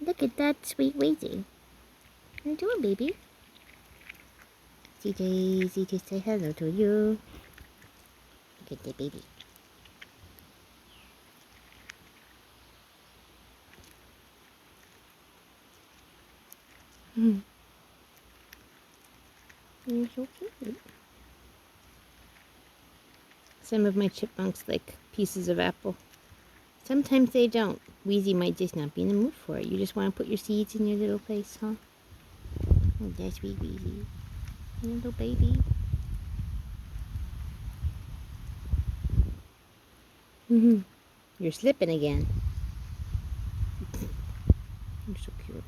Look at that sweet Wheezy. How you doing, baby? Easy to say hello to you. Look at the baby. You're so cute. Some of my chipmunks like pieces of apple. Sometimes they don't. Wheezy might just not be in the mood for it. You just want to put your seeds in your little place, huh? Oh, that's sweet Wheezy. Little baby. You're slipping again. You're so cute.